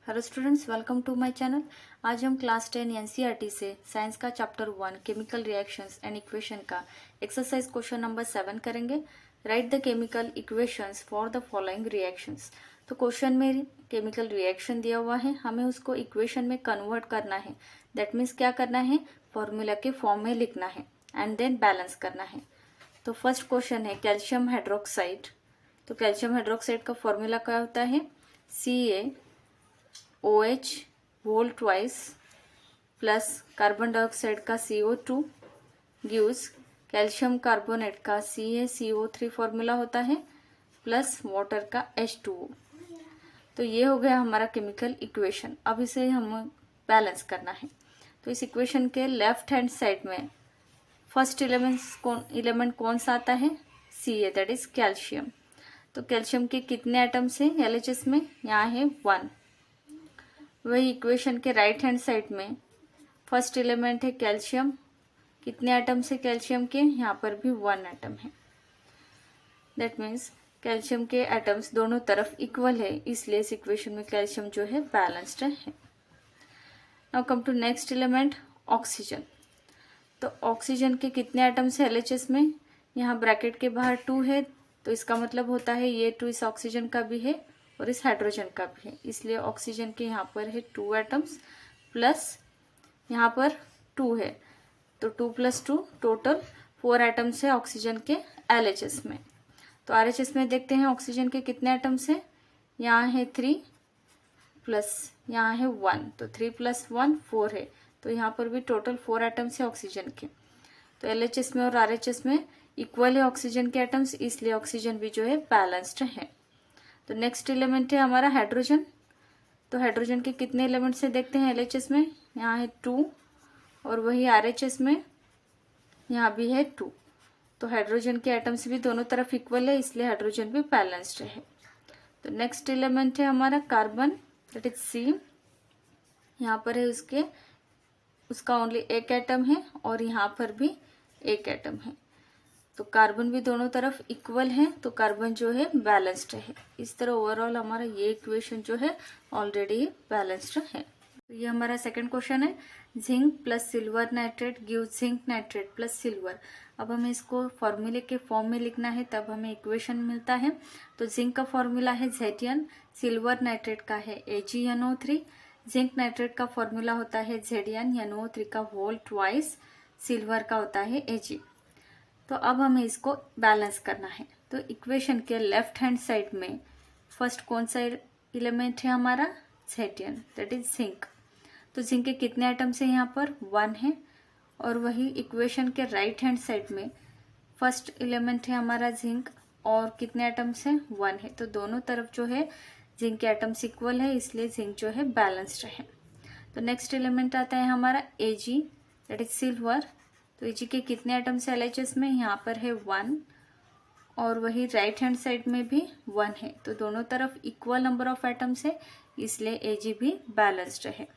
Hello students, welcome to my channel. आज हम class 10 NCERT से साइंस का chapter 1 chemical reactions and equation का एक्सरसाइज क्वेश्चन नंबर 7 करेंगे। Write the chemical equations for the following reactions. तो question में chemical reaction दिया हुआ है, हमें उसको इक्वेशन में कन्वर्ट करना है। दैट मीन्स क्या करना है, फॉर्मूला के फॉर्म में लिखना है एंड देन बैलेंस करना है। तो फर्स्ट क्वेश्चन है कैल्शियम हाइड्रोक्साइड। तो कैल्शियम हाइड्रोक्साइड का फॉर्मूला क्या होता है, CaOH whole twice plus carbon dioxide का CO2 गिव्स कैल्शियम कार्बोनेट का CaCO3 फॉर्मूला होता है प्लस वाटर का H2O। तो ये हो गया हमारा केमिकल इक्वेशन। अब इसे हम बैलेंस करना है। तो इस इक्वेशन के लेफ्ट हैंड साइड में फर्स्ट एलिमेंट कौन सा आता है, Ca, दैट इज कैल्शियम। तो कैल्शियम के कितने एटम्स हैं LHS में, यहाँ है 1। वही इक्वेशन के राइट हैंड साइड में फर्स्ट एलिमेंट है कैल्शियम, कितने एटम्स है कैल्शियम के, यहाँ पर भी 1 एटम है। दैट मीन्स कैल्शियम के एटम्स दोनों तरफ इक्वल है, इसलिए इस इक्वेशन में कैल्शियम जो है बैलेंस्ड है। Now come to next element oxygen. तो ऑक्सीजन के कितने एटम्स है LHS में, यहाँ ब्रैकेट के बाहर 2 है, तो इसका मतलब होता है ये 2 इस ऑक्सीजन का भी है और इस हाइड्रोजन का भी है, इसलिए ऑक्सीजन के यहाँ पर है 2 एटम्स प्लस यहाँ पर 2 है, तो 2 + 2 टोटल 4 एटम्स है ऑक्सीजन के LHS में। तो RHS में देखते हैं ऑक्सीजन के कितने एटम्स हैं, यहाँ है 3 प्लस यहाँ है 1, तो 3 + 1 4 है, तो यहाँ पर भी टोटल 4 एटम्स है ऑक्सीजन के। तो LHS में और RHS में इक्वल है ऑक्सीजन के एटम्स, इसलिए ऑक्सीजन भी जो है बैलेंस्ड है। तो नेक्स्ट एलिमेंट है हमारा हाइड्रोजन। तो हाइड्रोजन के कितने एलिमेंट से देखते हैं LHS में, यहाँ है 2 और वही RHS में यहाँ भी है 2। तो हाइड्रोजन के एटम्स भी दोनों तरफ इक्वल है, इसलिए हाइड्रोजन भी बैलेंस्ड है। तो नेक्स्ट एलिमेंट है हमारा कार्बन, दैट इज C। यहाँ पर है उसका ओनली एक एटम है और यहाँ पर भी एक एटम है, तो कार्बन भी दोनों तरफ इक्वल है, तो कार्बन जो है बैलेंस्ड है। इस तरह ओवरऑल हमारा ये इक्वेशन जो है ऑलरेडी बैलेंस्ड है। तो ये हमारा सेकंड क्वेश्चन है, zinc plus silver nitrate give zinc nitrate plus silver. अब हमें इसको फॉर्मूले के फॉर्म में लिखना है, तब हमें इक्वेशन मिलता है। तो जिंक का फॉर्मूला है Zn, सिल्वर नाइट्रेट का है AgNO3, जिंक नाइट्रेट का फॉर्मूला होता है ZnNO3 का होल ट्वाइस, सिल्वर का होता है Ag। तो अब हमें इसको बैलेंस करना है। तो इक्वेशन के लेफ्ट हैंड साइड में फर्स्ट कौन सा एलिमेंट है हमारा, Zn, दैट इज जिंक। तो जिंक के कितने एटम्स हैं, यहाँ पर 1 है, और वही इक्वेशन के राइट हैंड साइड में फर्स्ट एलिमेंट है हमारा जिंक और कितने एटम्स हैं, 1 है, तो दोनों तरफ जो है जिंक के एटम्स इक्वल है, इसलिए जिंक जो है बैलेंस्ड है। तो नेक्स्ट एलिमेंट आता है हमारा Ag, दैट इज सिल्वर। तो Ag के कितने एटम्स है LHS में, यहाँ पर है 1 और वही राइट हैंड साइड में भी 1 है, तो दोनों तरफ इक्वल नंबर ऑफ एटम्स है, इसलिए Ag भी बैलेंस्ड है।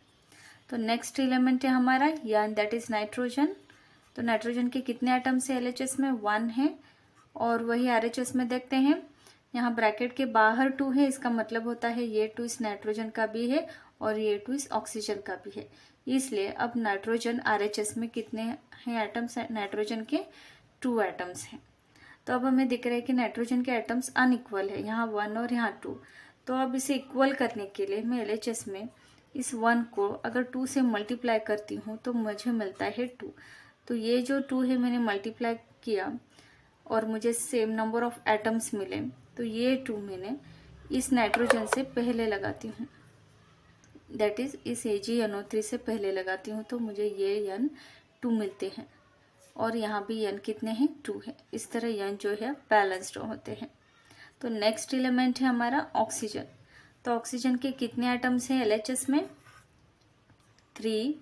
तो नेक्स्ट एलिमेंट है हमारा N, दैट इज नाइट्रोजन। तो नाइट्रोजन के कितने एटम्स है LHS में, 1 है, और वही RHS में देखते हैं, यहाँ ब्रैकेट के बाहर 2 है, इसका मतलब होता है ये 2 इस नाइट्रोजन का भी है और ये 2 इस ऑक्सीजन का भी है, इसलिए अब नाइट्रोजन RHS में कितने हैं एटम्स, नाइट्रोजन के 2 एटम्स हैं। तो अब हमें दिख रहा है कि नाइट्रोजन के एटम्स अनइक्वल है, यहाँ 1 और यहाँ 2। तो अब इसे इक्वल करने के लिए मैं LHS में इस 1 को अगर 2 से मल्टीप्लाई करती हूँ तो मुझे मिलता है 2। तो ये जो 2 है मैंने मल्टीप्लाई किया और मुझे सेम नंबर ऑफ एटम्स मिले, तो ये 2 मैंने इस नाइट्रोजन से पहले लगाती हूँ, दैट इज इस AgNO3 से पहले लगाती हूँ, तो मुझे ये N2 मिलते हैं और यहाँ भी N कितने हैं, 2 है। इस तरह N जो है बैलेंस्ड होते हैं। तो नेक्स्ट एलिमेंट है हमारा ऑक्सीजन। तो ऑक्सीजन के कितने एटम्स हैं LHS में, 3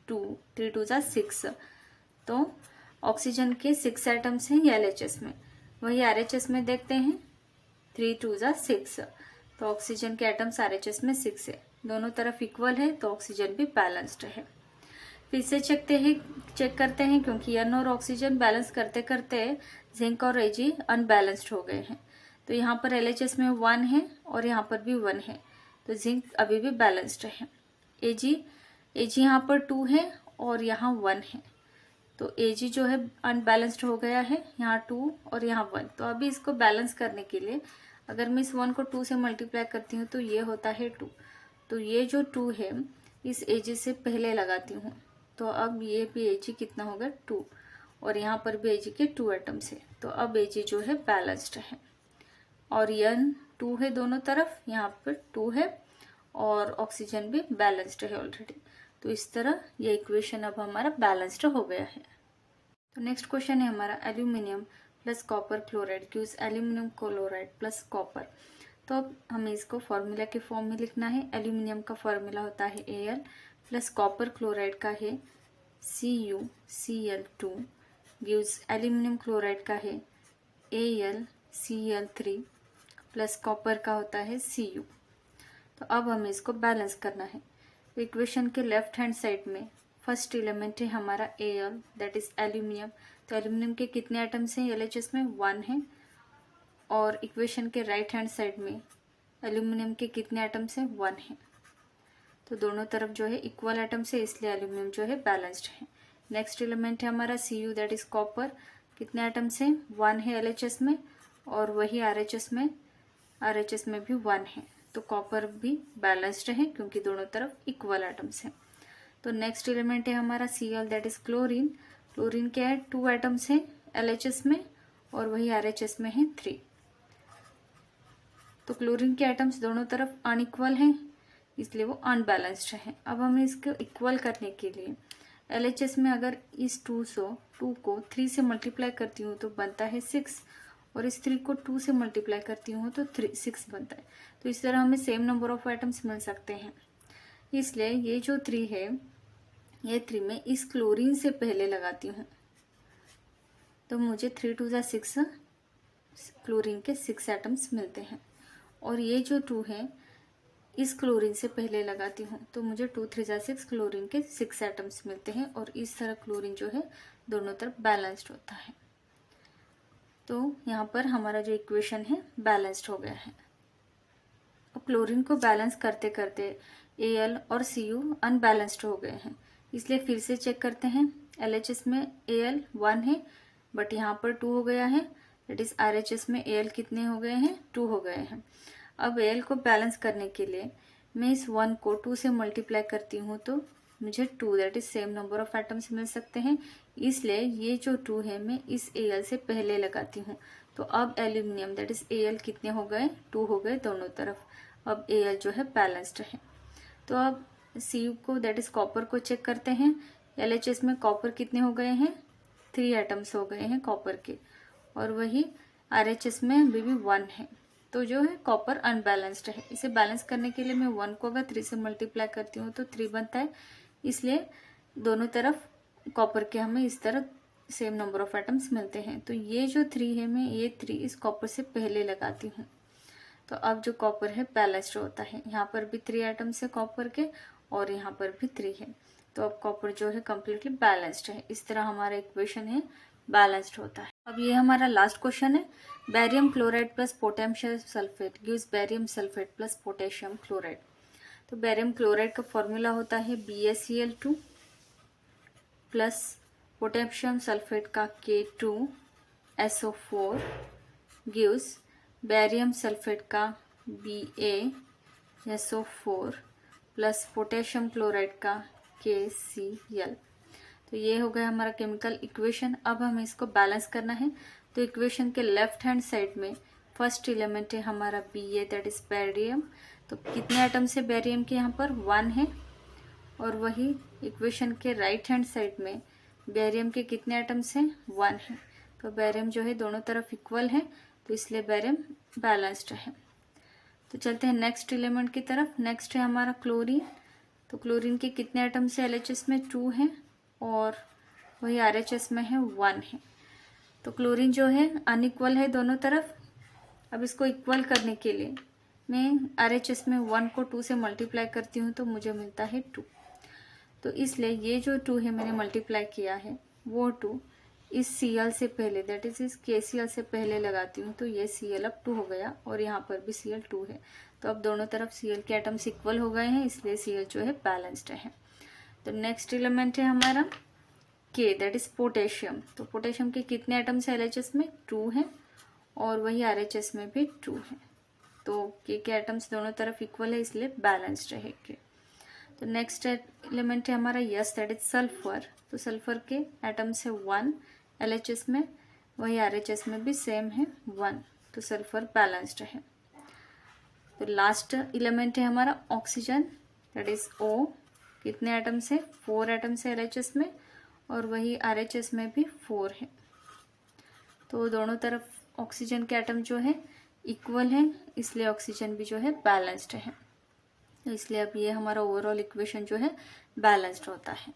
2 6। तो ऑक्सीजन के 6 एटम्स हैं LHS में, वही RHS में देखते हैं 3 2 6। तो ऑक्सीजन के एटम्स RHS में 6 है, दोनों तरफ इक्वल है, तो ऑक्सीजन भी बैलेंस्ड है। फिर से चेक करते हैं क्योंकि N और ऑक्सीजन बैलेंस करते करते जिंक और Ag अनबैलेंस्ड हो गए हैं। तो यहाँ पर LHS में 1 है और यहाँ पर भी 1 है, तो तो जिंक अभी भी बैलेंस्ड है। Ag यहाँ पर 2 है और यहाँ 1 है, तो Ag जो है अनबैलेंस्ड हो गया है, यहाँ 2 और यहाँ 1। तो अभी इसको बैलेंस करने के लिए अगर मैं इस 1 को 2 से मल्टीप्लाई करती हूँ तो ये होता है 2। तो ये जो 2 है इस Ag से पहले लगाती हूँ, तो अब ये भी Ag कितना होगा 2, और यहाँ पर भी Ag के 2 एटम्स है, तो अब Ag जो है बैलेंस्ड है। और N 2 है दोनों तरफ, यहाँ पर 2 है और ऑक्सीजन भी बैलेंस्ड है ऑलरेडी। तो इस तरह ये इक्वेशन अब हमारा बैलेंस्ड हो गया है। तो नेक्स्ट क्वेश्चन है हमारा aluminium plus copper chloride gives aluminium chloride plus copper. तो अब हमें इसको फॉर्मूला के फॉर्म में लिखना है। एल्यूमिनियम का फॉर्मूला होता है Al प्लस कॉपर क्लोराइड का है CuCl2 गिव्स एल्यूमिनियम क्लोराइड का है AlCl3 प्लस कॉपर का होता है Cu। तो अब हमें इसको बैलेंस करना है। तो इक्वेशन के लेफ्ट हैंड साइड में फर्स्ट एलिमेंट है हमारा Al दैट इज एल्यूमिनियम। तो एल्यूमिनियम के कितने एटम्स हैं LHS में 1 है, और इक्वेशन के राइट हैंड साइड में एल्यूमिनियम के कितने एटम्स हैं 1 है। तो दोनों तरफ जो है इक्वल एटम्स है, इसलिए एल्यूमिनियम जो है बैलेंस्ड है। नेक्स्ट एलिमेंट है हमारा Cu दैट इज कॉपर। कितने एटम्स हैं 1 है LHS में, और वही RHS में भी 1 है, तो कॉपर भी बैलेंस्ड है क्योंकि दोनों तरफ इक्वल एटम्स हैं। तो नेक्स्ट एलिमेंट है हमारा Cl that is chlorine. Chlorine क्या है 2 एटम्स हैं LHS में, और वही RHS में है 3। तो क्लोरीन के एटम्स दोनों तरफ अनइक्वल हैं, इसलिए वो अनबैलेंस्ड है। अब हमें इसको इक्वल करने के लिए LHS में अगर इस 2 को 3 से मल्टीप्लाई करती हूँ तो बनता है 6, और इस 3 को 2 से मल्टीप्लाई करती हूँ तो 6 बनता है। तो इस तरह हमें सेम नंबर ऑफ एटम्स मिल सकते हैं। इसलिए ये जो 3 है, ये 3 में इस क्लोरीन से पहले लगाती हूँ, तो मुझे 3 2 जा 6 क्लोरीन के 6 एटम्स मिलते हैं। और ये जो 2 है इस क्लोरीन से पहले लगाती हूँ, तो मुझे 2 3 जा 6 क्लोरीन के 6 एटम्स मिलते हैं, और इस तरह क्लोरीन जो है दोनों तरफ बैलेंस्ड होता है। तो यहाँ पर हमारा जो इक्वेशन है बैलेंस्ड हो गया है। अब क्लोरीन को बैलेंस करते करते Al और Cu अनबैलेंस्ड हो गए हैं, इसलिए फिर से चेक करते हैं। LHS में Al 1 है, बट यहाँ पर 2 हो गया है, दैट इज RHS में Al कितने हो गए हैं 2 हो गए हैं। अब Al को बैलेंस करने के लिए मैं इस 1 को 2 से मल्टीप्लाई करती हूँ, तो मुझे 2 that is same number of atoms मिल सकते हैं। इसलिए ये जो 2 है मैं इस Al से पहले लगाती हूँ, तो अब एल्यूमिनियम दैट इज Al कितने हो गए 2 हो गए दोनों तरफ। अब Al जो है बैलेंस्ड है। तो अब Cu को दैट इज कॉपर को चेक करते हैं। LHS में कॉपर कितने हो गए हैं 3 एटम्स हो गए हैं कॉपर के, और वही RHS में अभी भी 1 है, तो जो है कॉपर अनबैलेंस्ड है। इसे बैलेंस करने के लिए मैं 1 को अगर 3 से मल्टीप्लाई करती हूँ तो 3 बनता है, इसलिए दोनों तरफ कॉपर के हमें इस तरह सेम नंबर ऑफ एटम्स मिलते हैं। तो ये जो 3 है मैं ये 3 इस कॉपर से पहले लगाती हूँ, तो अब जो कॉपर है बैलेंस्ड होता है। यहाँ पर भी 3 एटम्स है कॉपर के, और यहाँ पर भी 3 है, तो अब कॉपर जो है कम्प्लीटली बैलेंस्ड है। इस तरह हमारा इक्वेशन है बैलेंस्ड होता है। अब ये हमारा लास्ट क्वेश्चन है। Barium chloride plus potassium sulphate gives barium sulphate plus potassium chloride. तो बैरियम क्लोराइड का फॉर्मूला होता है BaCl2 प्लस पोटेशियम सल्फेट का K2SO4 गिव्स बैरियम सल्फेट का BaSO4 प्लस पोटेशियम क्लोराइड का KCl। तो ये हो गया हमारा केमिकल इक्वेशन। अब हमें इसको बैलेंस करना है। तो इक्वेशन के लेफ्ट हैंड साइड में फर्स्ट एलिमेंट है हमारा Ba दैट इज बैरियम। तो कितने एटम्स है बैरियम के यहाँ पर 1 है, और वही इक्वेशन के राइट हैंड साइड में बैरियम के कितने एटम्स हैं 1 है। तो बैरियम जो है दोनों तरफ इक्वल है, तो इसलिए बैरियम बैलेंस्ड है। तो चलते हैं नेक्स्ट एलिमेंट की तरफ। नेक्स्ट है हमारा क्लोरीन। तो क्लोरीन के कितने एटम्स है LHS में 2 हैं, और वही RHS में है 1 है। तो क्लोरीन जो है अनइक्वल है दोनों तरफ। अब इसको इक्वल करने के लिए मैं RHS में 1 को 2 से मल्टीप्लाई करती हूँ, तो मुझे मिलता है 2। तो इसलिए ये जो 2 है मैंने मल्टीप्लाई किया है, वो 2 इस Cl से पहले दैट इज इस KCl से पहले लगाती हूँ, तो ये Cl अब 2 हो गया, और यहाँ पर भी Cl 2 है। तो अब दोनों तरफ Cl के एटम्स इक्वल हो गए हैं, इसलिए Cl जो है बैलेंस्ड है। तो नेक्स्ट एलिमेंट है हमारा K, दैट इज पोटेशियम। तो पोटेशियम के कितने एटम्स है LHS में? 2 हैं, और वही RHS में भी 2 हैं। तो K के एटम्स दोनों तरफ इक्वल है, इसलिए बैलेंस्ड है K। तो नेक्स्ट एलिमेंट है हमारा यस, दैट इज सल्फर। तो सल्फर के एटम्स है 1 LHS में, वही RHS में भी सेम है 1, तो सल्फर बैलेंस्ड है। तो लास्ट एलिमेंट है हमारा ऑक्सीजन, दैट इज O। कितने एटम्स है? 4 एटम्स है LHS में, और वही RHS में भी 4 है। तो दोनों तरफ ऑक्सीजन के एटम जो है इक्वल है, इसलिए ऑक्सीजन भी जो है बैलेंस्ड है। तो इसलिए अब ये हमारा ओवरऑल इक्वेशन जो है बैलेंस्ड होता है।